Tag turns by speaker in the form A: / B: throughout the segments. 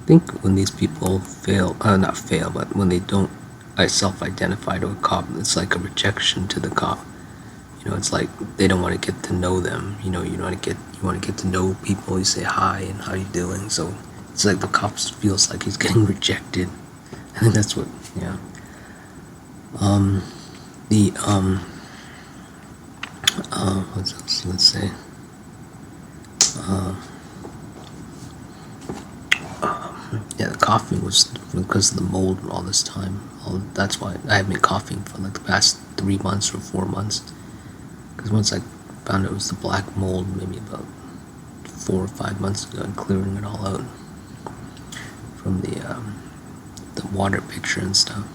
A: think when these people fail, not fail, but when they don't self-identify to a cop, it's like a rejection to the cop. It's like they don't want to get to know them. You want to get to know people. You say hi and how you doing. So it's like the cops feels like he's getting rejected. I think that's what. Yeah. The what else? Let's say. Yeah, the coughing was because of the mold all this time. That's why I have been coughing for like the past 3 months or 4 months. Because once I found it was the black mold, maybe about 4 or 5 months ago, and clearing it all out from the water picture and stuff.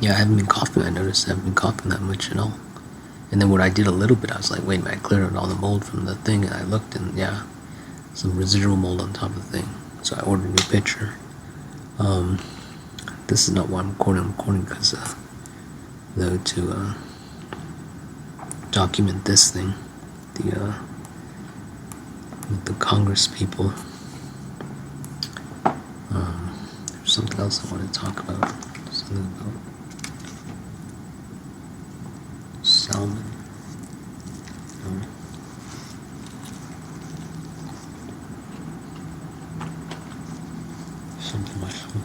A: Yeah, I haven't been coughing. I noticed I haven't been coughing that much at all. And then when I did a little bit, I was like, wait a minute, I cleared out all the mold from the thing, and I looked, and yeah, some residual mold on top of the thing. So I ordered a new pitcher. This is not why I'm recording. I'm recording because though to document this thing, with the Congress people. There's something else I want to talk about. Something about salmon. Something like that.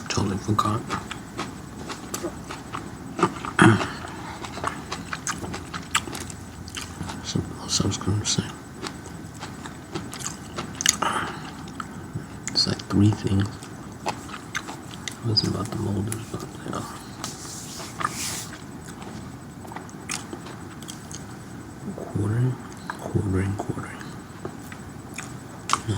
A: Totally forgot. Something else I was going to say. It's like 3 things. It wasn't about the molders, but yeah. Quartering. No.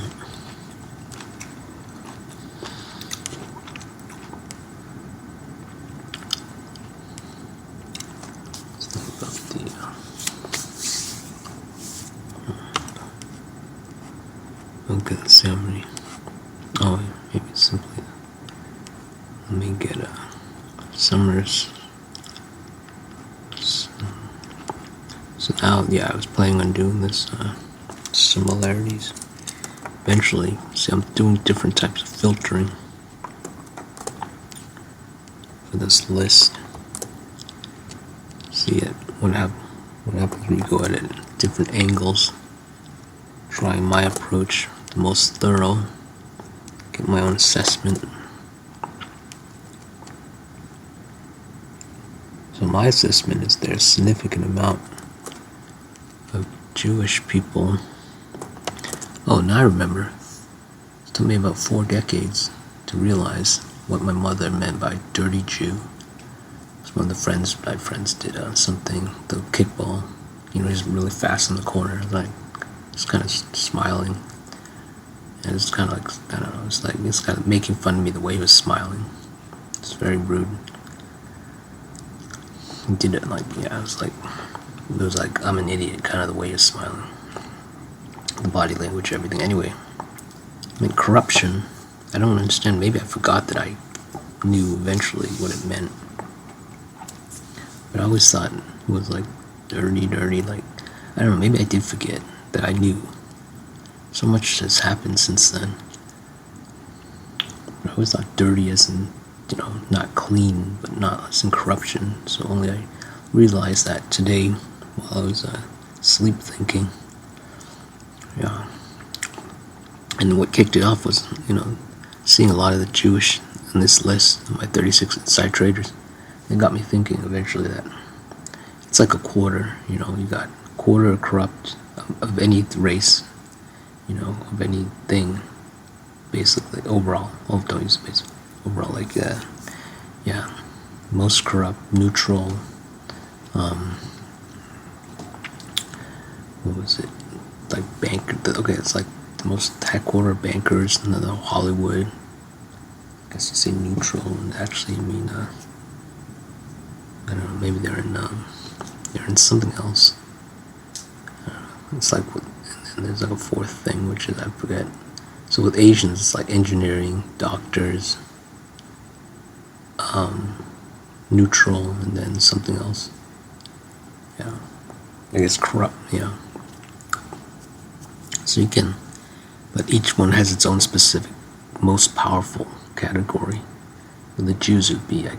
A: Let's think about okay, let's see how many. Oh, maybe simply. Let me get Summers. So now, yeah, I was planning on doing this similarities. Eventually, see, I'm doing different types of filtering for this list. See it. What happens when you go at it at different angles? Trying my approach, the most thorough. Get my own assessment. So my assessment is there's a significant amount of Jewish people. Oh, now I remember. It took me about 4 decades to realize what my mother meant by dirty Jew. It's one of my friends did something, the kickball. He's really fast in the corner, like just kind of smiling. And it's kind of like, I don't know, it's kind of making fun of me the way he was smiling. It's very rude. He did it like, yeah, it was like I'm an idiot, kind of the way he was smiling. The body language, everything. Anyway, I mean, corruption, I don't understand. Maybe I forgot that I knew eventually what it meant. But I always thought it was like dirty, like, I don't know, maybe I did forget that I knew. So much has happened since then. But I always thought dirty as in, not clean, but not as in corruption. So only I realized that today while I was sleep thinking. Yeah. And what kicked it off was, seeing a lot of the Jewish in this list, my 36 inside traders. It got me thinking eventually that it's like a quarter, you got a quarter corrupt of any race, of anything, basically, overall. Oh, don't use basically. Overall, like, yeah, most corrupt, neutral, what was it, like banker, okay, it's like the most headquarter bankers in the Hollywood. I guess you say neutral and actually mean, I don't know, maybe they're in something else. It's like, and there's like a 4th thing, which is, I forget. So with Asians, it's like engineering, doctors, neutral, and then something else. Yeah, I guess corrupt. Yeah. So you can But each one has its own specific, most powerful category. With the Jews, it would be, I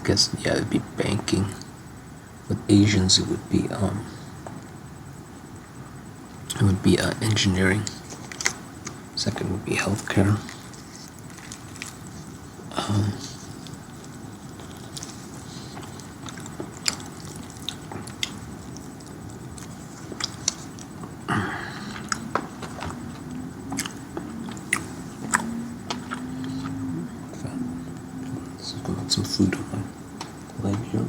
A: guess, yeah, it'd be banking. With Asians, it would be engineering. Second would be healthcare. Some food on my leg here.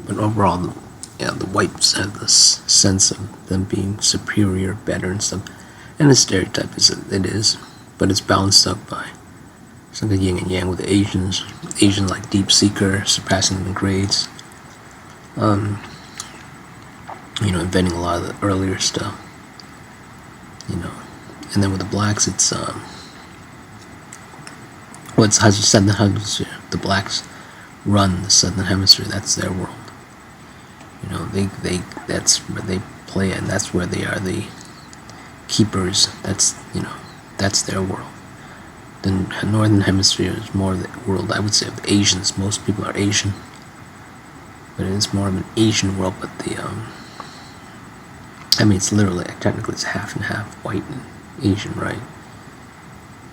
A: But overall, the whites have this sense of them being superior, better, and stuff. And the stereotype is that it is, but it's balanced up by some of the yin and yang with the Asians. Asians like deep seeker, surpassing them in grades. Inventing a lot of the earlier stuff. And then with the blacks, it's the Southern Hemisphere. The blacks run the Southern Hemisphere. That's their world. That's where they play, and that's where they are the keepers. That's their world. The Northern Hemisphere is more the world, I would say, of the Asians. Most people are Asian, but it is more of an Asian world. But it's literally, technically, it's half and half, white and Asian, right?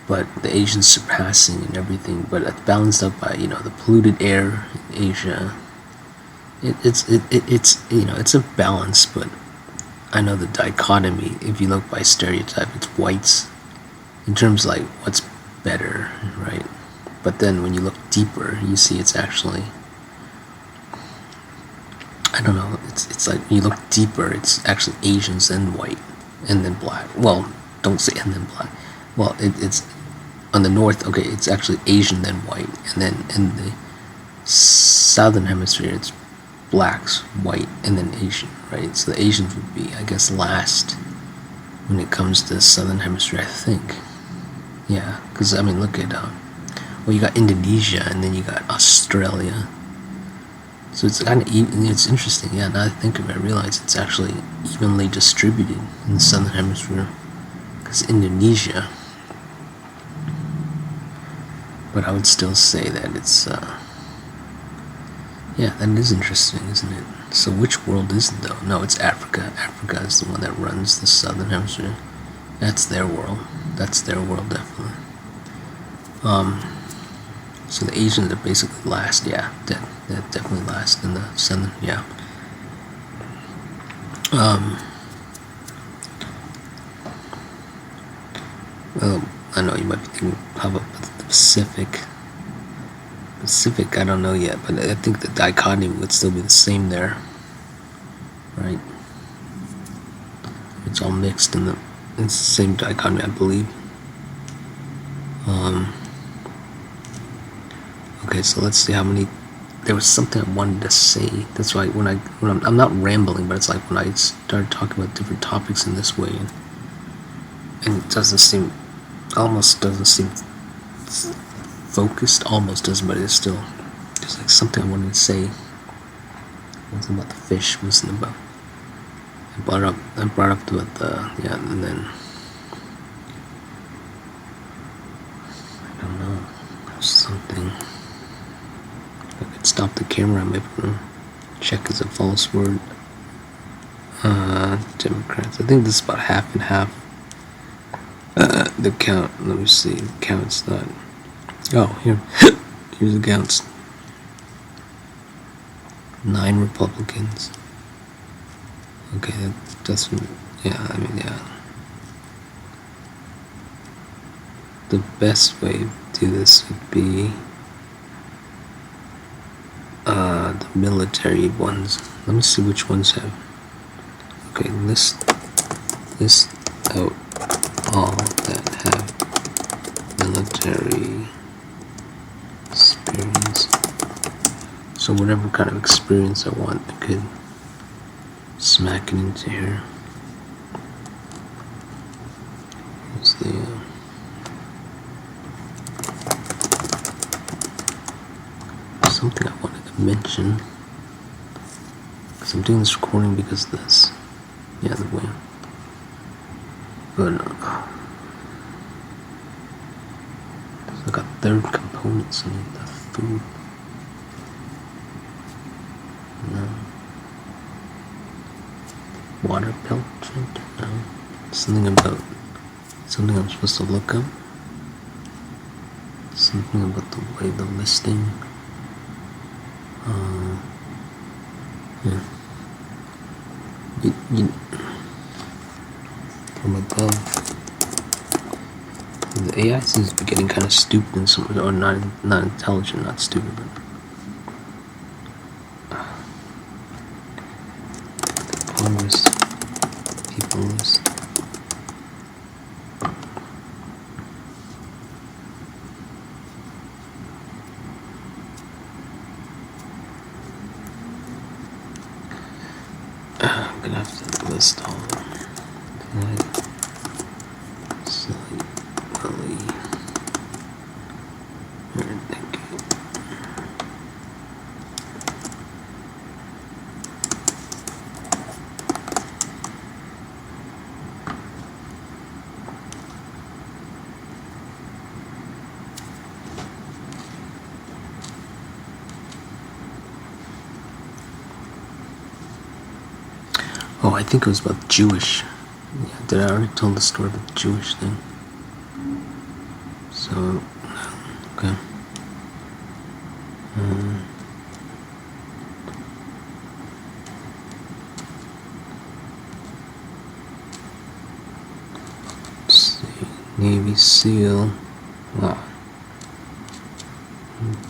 A: But the Asians surpassing and everything, but it's balanced up by the polluted air in Asia. It's a balance, but I know the dichotomy. If you look by stereotype, it's whites in terms of like what's better, right? But then when you look deeper, you see it's actually, I don't know. It's like when you look deeper, it's actually Asians and white, and then black. Well, don't say and then black. Well, it's on the north. Okay, it's actually Asian then white, and then in the southern hemisphere, it's blacks, white, and then Asian, right? So the Asians would be, I guess, last when it comes to the southern hemisphere, I think. Yeah, because look at you got Indonesia, and then you got Australia. So it's kind of even. It's interesting. Yeah, now that I think of it, I realize it's actually evenly distributed in the southern hemisphere. Because Indonesia, but I would still say that it's that is interesting, isn't it? So which world is it though? No, it's Africa. Africa is the one that runs the southern hemisphere. That's their world. That's their world, definitely. So the Asians are basically last. Yeah, they're definitely last in the southern. Yeah. Well, I know you might be thinking, how about the Pacific? Pacific, I don't know yet, but I think the dichotomy would still be the same there, right? It's all mixed it's the same dichotomy, I believe. Okay, so let's see how many. There was something I wanted to say. That's why when I'm not rambling, but it's like when I started talking about different topics in this way, and it almost doesn't seem focused, almost doesn't, but it's still just like something I wanted to say. It wasn't about the fish, wasn't about. I brought up to it and then I don't know. There's something. If I could stop the camera, I might check as a false word. Democrats. I think this is about half and half. The count. Let me see. The count's not. Oh, here's the counts. 9 Republicans. Okay, that doesn't. Yeah. The best way to do this would be the military ones. Let me see which ones have. Okay, list out all that have military experience. So whatever kind of experience I want, I could smack it into here. What's the something I wanted to mention, because I'm doing this recording because of this. Yeah, the way. But there's like a third component, something the food. No. Water pellet? No. Something about something I'm supposed to look up. Something about the way the listing. Yeah. You, from above. The AI seems to be getting kind of stupid in some, or not intelligent, not stupid, but Congress people list. I'm gonna have to list all of them. Oh, I think it was about Jewish. Yeah, did I already tell the story about the Jewish thing? So, okay. Let's see. Navy SEAL. Wow.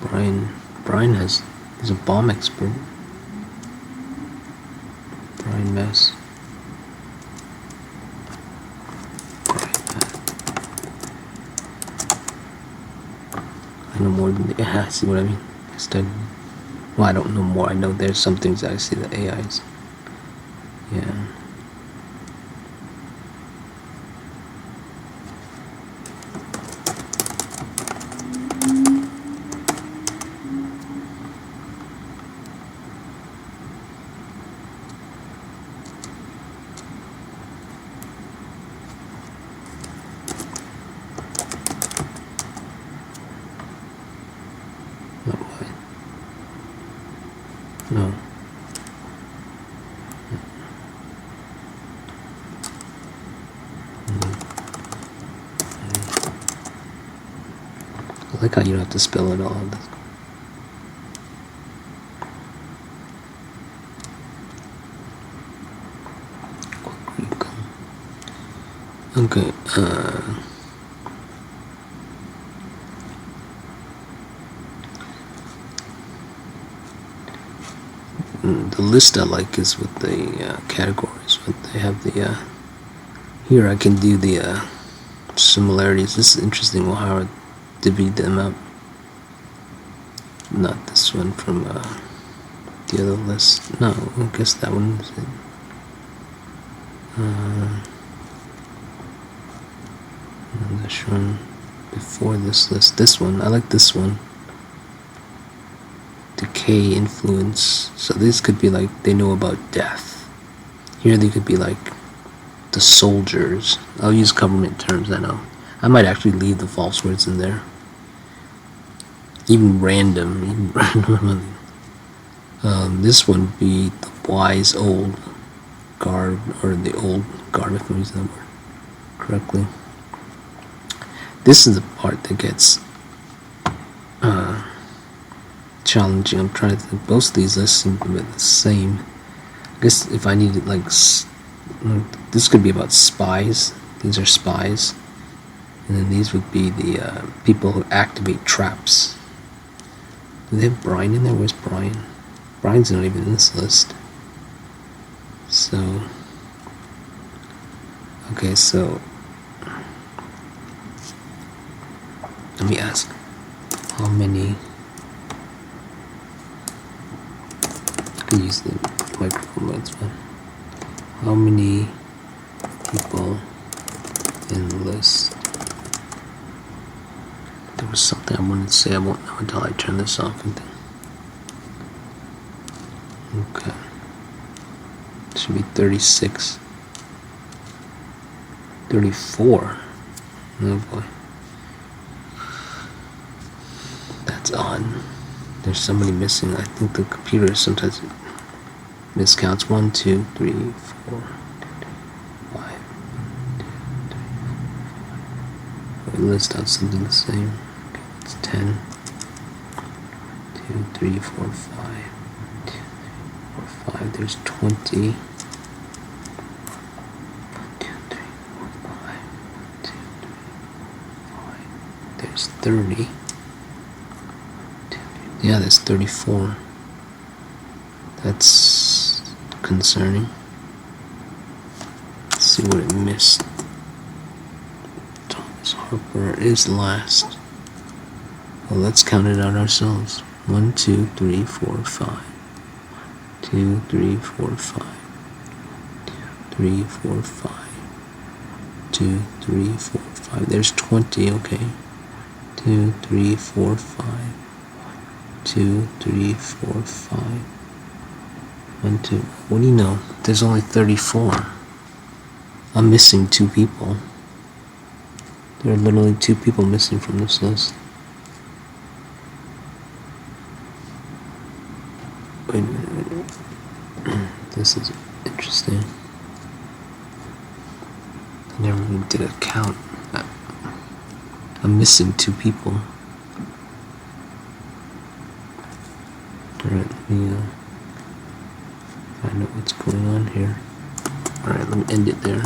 A: Brian he's a bomb expert. Brian Mess. I know more than the AI, see what I mean? Well, I don't know more. I know there's some things that I see the AIs. Yeah. Not why. No. I like how you don't have to spell it all. Okay, the list I like is with the categories, but they have the here I can do the similarities. This is interesting how I divide them up. Not this one from the other list. No, I guess that one is it. This one before this list. This one, I like this one. Decay, influence. So this could be like they know about death. Here they could be like the soldiers. I'll use government terms, I know. I might actually leave the false words in there. Even random. This one would be the wise old guard, or the old guard, if I'm using that word correctly. This is the part that gets challenging. I'm trying to think. Both of these lists seem to be the same. I guess if I needed like this could be about spies. These are spies, and then these would be the people who activate traps. Do they have Brian in there? Where's Brian? Brian's not even in this list. So okay, so let me ask, how many? I can use the microphone, that's fine. How many people in the list? There was something I wanted to say. I won't know until I turn this off. Okay. It should be 36. 34. Oh boy. That's odd. There's somebody missing. I think the computer sometimes miscounts. 1, 2, 3, 4, 5. We list out something the same. Okay, it's 10. 2, 3, 4, 5. 2, 3, 4, 5. There's 20. 1, 2, 3, 4, 5. 2, 3, 5. There's 30. Yeah, that's 34. That's concerning. Let's see what it missed. Thomas Harper is last. Well, let's count it out ourselves. 1, 2, 3, 4, 5. 2, 3, 4, 5. 3, 4, 5. 2, 3, 4, 5. There's 20, okay. 2, 3, 4, 5. 2, 3, 4, 5. 1, 2. What do you know? There's only 34. I'm missing 2 people. There are literally 2 people missing from this list. Wait a minute. This is interesting. I never even did a count. I'm missing 2 people. Alright, let me find out what's going on here. Alright, let me end it there.